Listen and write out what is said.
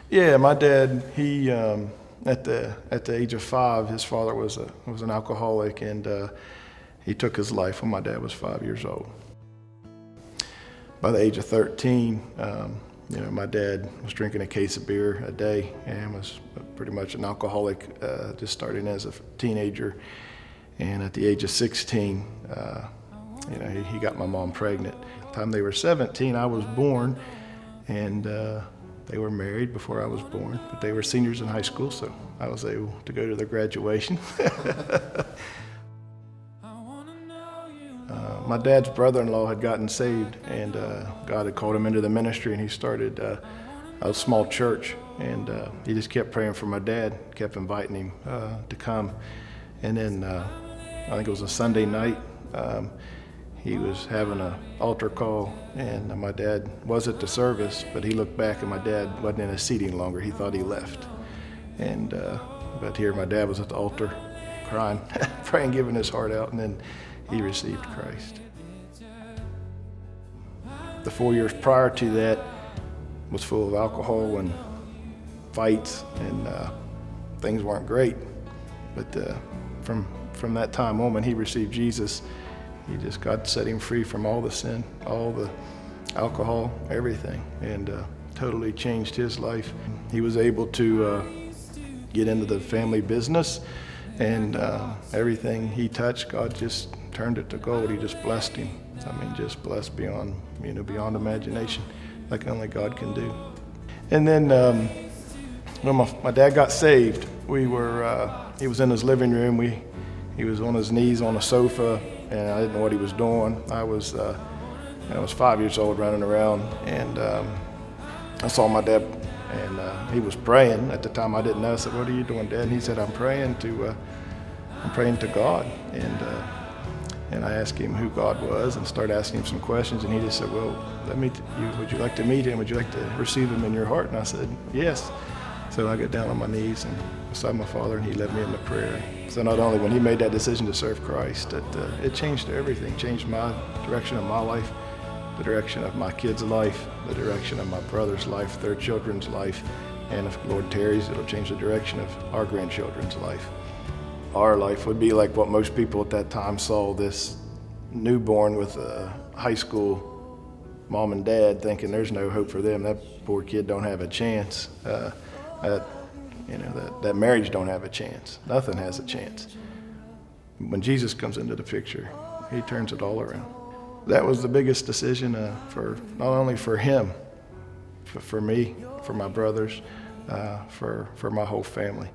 Yeah, my dad, he at the age of 5, his father was an alcoholic, and he took his life when my dad was 5 years old. By the age of 13, my dad was drinking a case of beer a day and was pretty much an alcoholic, just starting as a teenager. And at the age of 16, he got my mom pregnant. By the time they were 17, I was born, and they were married before I was born, but they were seniors in high school, so I was able to go to their graduation. My dad's brother-in-law had gotten saved, and God had called him into the ministry, and he started a small church, and he just kept praying for my dad, kept inviting him to come. And then I think it was a Sunday night, he was having an altar call, and my dad was at the service, but he looked back and my dad wasn't in his seat any longer. He thought he left. And but here my dad was at the altar crying, praying, giving his heart out, and then he received Christ. The 4 years prior to that was full of alcohol and fights, and things weren't great. But from that time on, when he received Jesus, God set him free from all the sin, all the alcohol, everything, and totally changed his life. He was able to get into the family business, and everything he touched, God just turned it to gold. He just blessed him. I mean, just blessed beyond imagination, like only God can do. And then when my dad got saved, he was in his living room. He was on his knees on a sofa, and I didn't know what he was doing. I was 5 years old, running around, and I saw my dad, and he was praying. At the time, I didn't know. I said, "What are you doing, Dad?" And he said, I'm praying to God." And I asked him who God was, and started asking him some questions, and he just said, "Well, would you like to meet him? Would you like to receive him in your heart?" And I said, "Yes." So I got down on my knees and beside my father, and he led me into prayer. So not only when he made that decision to serve Christ, it changed everything, changed my direction of my life, the direction of my kids' life, the direction of my brother's life, their children's life, and if Lord tarries, it'll change the direction of our grandchildren's life. Our life would be like what most people at that time saw, this newborn with a high school mom and dad, thinking there's no hope for them. That poor kid don't have a chance. That marriage don't have a chance. Nothing has a chance. When Jesus comes into the picture, he turns it all around. That was the biggest decision for not only for him, for me, for my brothers, for my whole family.